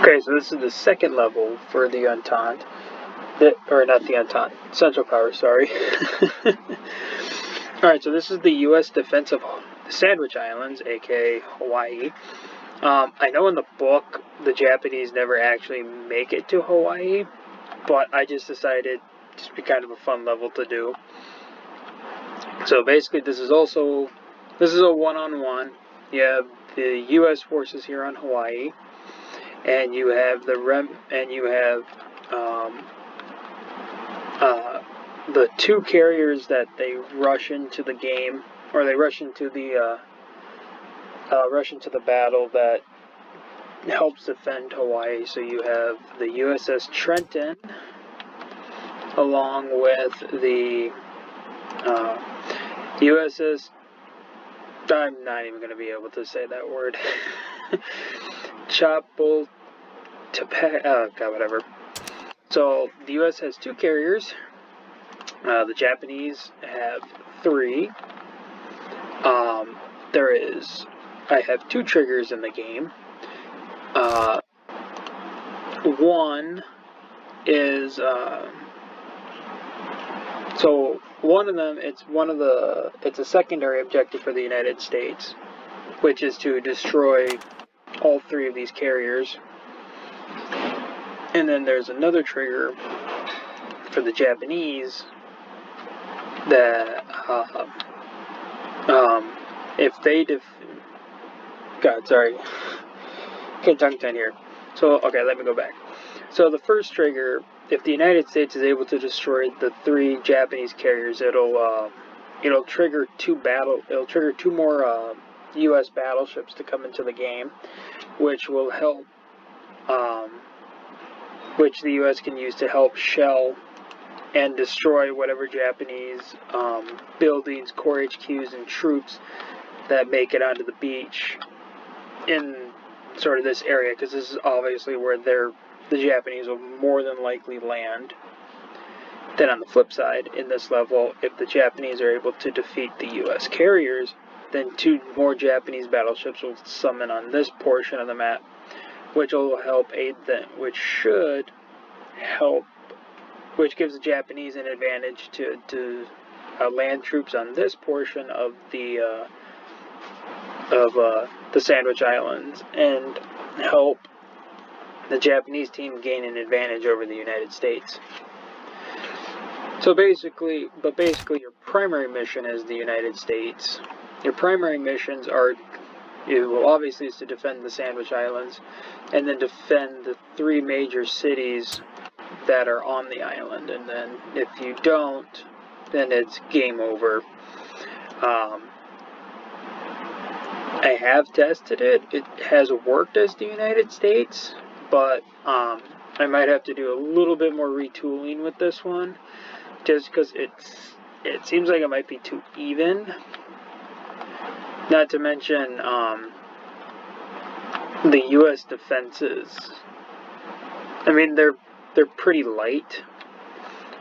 Okay, so this is the second level for the Entente. Or not the Entente, Central Power, sorry. Alright, so this is the U.S. defense of the Sandwich Islands, aka Hawaii. I know in the book the Japanese never actually make it to Hawaii, but I just decided to be kind of a fun level to do. So basically, this is a one-on-one. You have the U.S. forces here on Hawaii, and you have the two carriers that they rush into the game, or they rush into the battle that helps defend Hawaii. So you have the USS Trenton, along with the USS. I'm not even going to be able to say that word. Whatever. So the U.S. has two carriers. The Japanese have three. I have two triggers in the game. One is so one of them. It's a secondary objective for the United States, which is to destroy all three of these carriers. And then there's another trigger for the Japanese that if they okay, tongue-tied here. So, okay, let me go back. So the first trigger, if the United States is able to destroy the three Japanese carriers, it'll trigger two more U.S. battleships to come into the game, which will help, which the U.S. can use to help shell and destroy whatever Japanese buildings, core HQs, and troops that make it onto the beach in sort of this area, because this is obviously where the Japanese will more than likely land. Then on the flip side, in this level, if the Japanese are able to defeat the U.S. carriers, then two more Japanese battleships will summon on this portion of the map, which will help aid them, which gives the Japanese an advantage to land troops on this portion of the Sandwich Islands and help the Japanese team gain an advantage over the United States. So basically, your primary mission is the United States. Your primary missions obviously is to defend the Sandwich Islands, and then defend the three major cities that are on the island. And then if you don't, then it's game over. I have tested it. It has worked as the United States, but I might have to do a little bit more retooling with this one, just because it seems like it might be too even. Not to mention the U.S. defenses. I mean, they're pretty light,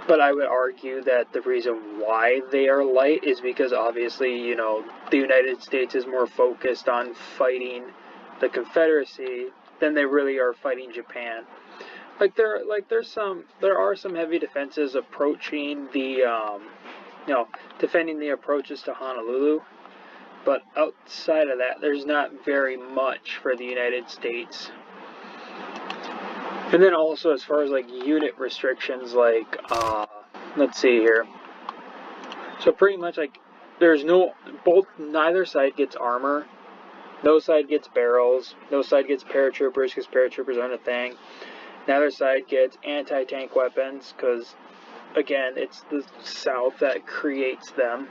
but I would argue that the reason why they are light is because obviously, the United States is more focused on fighting the Confederacy than they really are fighting Japan. There are some heavy defenses approaching defending the approaches to Honolulu, but outside of that, there's not very much for the United States. And then also, as far as unit restrictions, let's see here. So pretty much neither side gets armor, no side gets barrels, no side gets paratroopers because paratroopers aren't a thing. Neither side gets anti-tank weapons because, again, it's the South that creates them.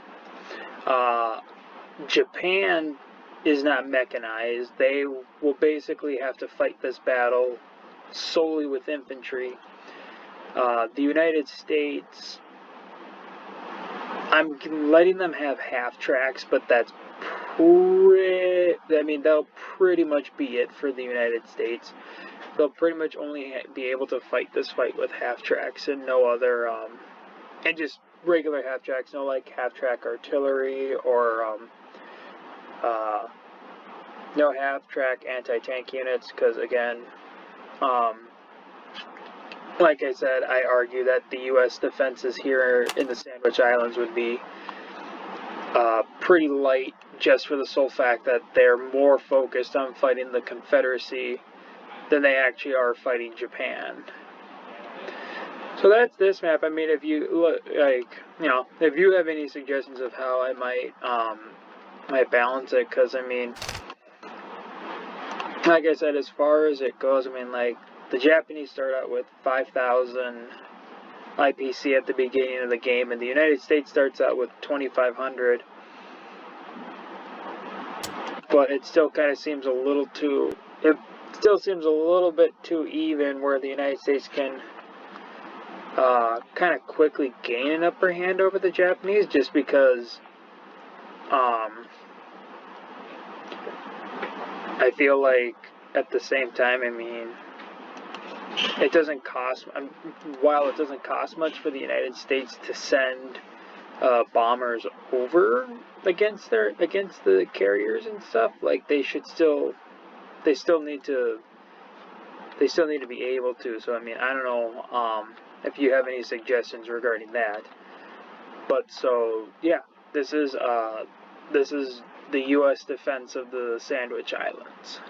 Japan is not mechanized. They will basically have to fight this battle solely with infantry. The United States, I'm letting them have half tracks, but they'll pretty much be it for the United States. They'll pretty much only be able to fight this fight with half tracks and no other, and just regular half tracks, no half track artillery or no half track anti-tank units, because again, Like I said, I argue that the U.S. defenses here in the Sandwich Islands would be pretty light, just for the sole fact that they're more focused on fighting the Confederacy than they actually are fighting Japan. So that's this map. I mean, if you look, if you have any suggestions of how I might balance it, because I mean, like I said, as far as it goes, I mean, like, the Japanese start out with 5,000 IPC at the beginning of the game, and the United States starts out with 2,500. But it still kind of seems a little too, it still seems a little bit too even, where the United States can kind of quickly gain an upper hand over the Japanese, just because I feel like at the same time, I mean, it doesn't cost, while it doesn't cost much for the United States to send bombers over against the carriers and stuff, like, they still need to be able to. So I mean, I don't know if you have any suggestions regarding that. But so yeah, this is the U.S. defense of the Sandwich Islands.